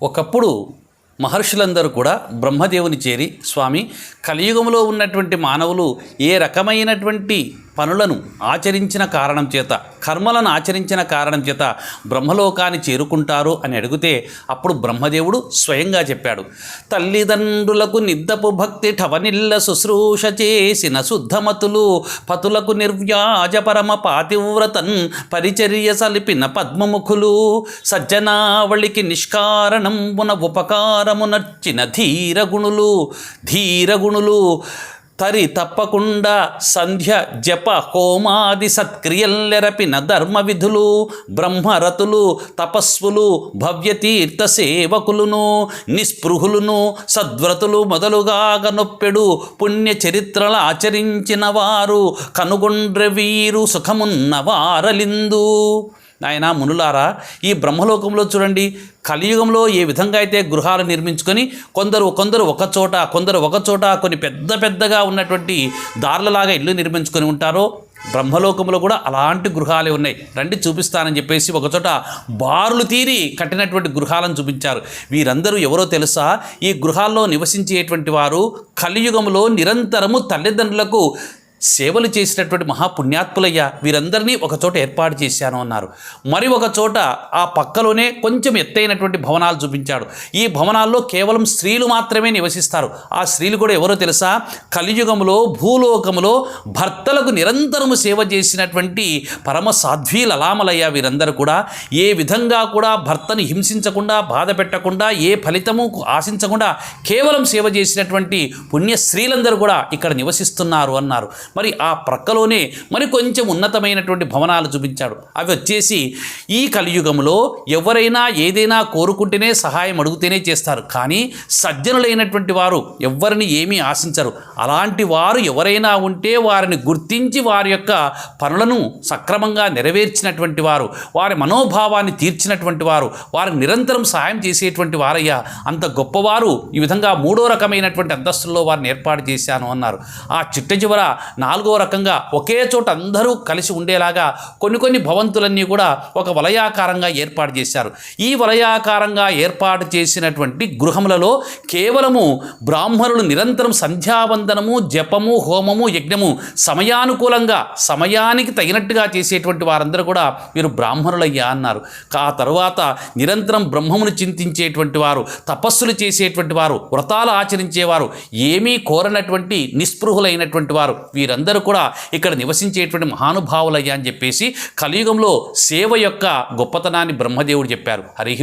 ఒకప్పుడు మహర్షులందరూ కూడా బ్రహ్మదేవుని చేరి, స్వామి, కలియుగంలో ఉన్నటువంటి మానవులు ఏ రకమైనటువంటి పనులను ఆచరించిన కారణం చేత, కర్మలను ఆచరించిన కారణం చేత బ్రహ్మలోకాన్ని చేరుకుంటారు అని అడిగితే అప్పుడు బ్రహ్మదేవుడు స్వయంగా చెప్పాడు, తల్లిదండ్రులకు నిద్దపు భక్తి ఠవనిల్ల శుశ్రూష చేసిన శుద్ధమతులు, పతులకు నిర్వ్యాజ పరమ పాతివ్రతన్ పరిచర్య సలిపిన పద్మముఖులు, సజ్జనావళికి నిష్కారణంబున ఉపకారమునర్చిన ధీరగుణులు తరి తప్పకుండా సంధ్య జప హోమాది సత్క్రియల్లెరపిన ధర్మ విధులు, బ్రహ్మరతులు, తపస్సులు, భవ్యతీర్థ సేవకులును, నిస్పృహులును, సద్వ్రతులు మొదలుగాగ నొప్పెడు పుణ్య చరిత్రలు ఆచరించిన వారు కనుగొండ్రె వీరు సుఖమున్న వారలిందు. నాయన మునులారా, ఈ బ్రహ్మలోకంలో చూడండి, కలియుగంలో ఏ విధంగా అయితే గృహాలు నిర్మించుకొని కొందరు ఒకచోట కొన్ని పెద్దగా ఉన్నటువంటి దారులలాగా ఇల్లు నిర్మించుకొని ఉంటారో, బ్రహ్మలోకంలో కూడా అలాంటి గృహాలే ఉన్నాయి. రండి చూపిస్తానని చెప్పేసి ఒకచోట బారులు తీరి కట్టినటువంటి గృహాలను చూపించారు. వీరందరూ ఎవరో తెలుసా? ఈ గృహాల్లో నివసించేటువంటి వారు కలియుగంలో నిరంతరము తల్లిదండ్రులకు సేవలు చేసినటువంటి మహాపుణ్యాత్ములయ్యా. వీరందరినీ ఒకచోట ఏర్పాటు చేశాను అన్నారు. మరి ఒక చోట ఆ పక్కలోనే కొంచెం ఎత్తైనటువంటి భవనాలు చూపించాడు. ఈ భవనాల్లో కేవలం స్త్రీలు మాత్రమే నివసిస్తారు. ఆ స్త్రీలు కూడా ఎవరో తెలుసా? కలియుగంలో భూలోకములో భర్తలకు నిరంతరము సేవ చేసినటువంటి పరమ సాధ్వీల అలామలయ్యా. వీరందరూ కూడా ఏ విధంగా కూడా భర్తని హింసించకుండా, బాధ పెట్టకుండా, ఏ ఫలితము ఆశించకుండా కేవలం సేవ చేసినటువంటి పుణ్య స్త్రీలందరూ కూడా ఇక్కడ నివసిస్తున్నారు అన్నారు. మరి ఆ ప్రక్కలోనే మరి కొంచెం ఉన్నతమైనటువంటి భవనాలు చూపించాడు. అవి వచ్చేసి ఈ కలియుగంలో ఎవరైనా ఏదైనా కోరుకుంటేనే, సహాయం అడిగితేనే చేస్తారు. కానీ సజ్జనులైనటువంటి వారు ఎవరిని ఏమీ ఆశించరు. అలాంటి వారు ఎవరైనా ఉంటే వారిని గుర్తించి వారి యొక్క పనులను సక్రమంగా నెరవేర్చినటువంటి వారు, వారి మనోభావాన్ని తీర్చినటువంటి వారు, వారికి నిరంతరం సహాయం చేసేటువంటి వారయ్యా. అంత గొప్పవారు. ఈ విధంగా మూడో రకమైనటువంటి అంతస్తుల్లో వారిని ఏర్పాటు చేశాను అన్నారు. ఆ చిట్ట చివర నాలుగో రకంగా ఒకే చోట అందరూ కలిసి ఉండేలాగా కొన్ని భవంతులన్నీ కూడా ఒక వలయాకారంగా ఏర్పాటు చేశారు. ఈ వలయాకారంగా ఏర్పాటు చేసినటువంటి గృహములలో కేవలము బ్రాహ్మణులు నిరంతరం సంధ్యావందనము, జపము, హోమము, యజ్ఞము సమయానుకూలంగా, సమయానికి తగినట్టుగా చేసేటువంటి వారందరూ కూడా వీరు బ్రాహ్మణులయ్యా అన్నారు. ఆ తరువాత నిరంతరం బ్రహ్మమును చింతించేటువంటి వారు, తపస్సులు చేసేటువంటి వారు, వ్రతాలు ఆచరించేవారు, ఏమీ కోరనటువంటి నిస్పృహులైనటువంటి వారు, వీరందరూ కూడా ఇక్కడ నివసించేటువంటి మహానుభావులయ్యా అని చెప్పేసి కలియుగంలో సేవ యొక్క గొప్పతనాన్ని బ్రహ్మదేవుడు చెప్పారు. హరి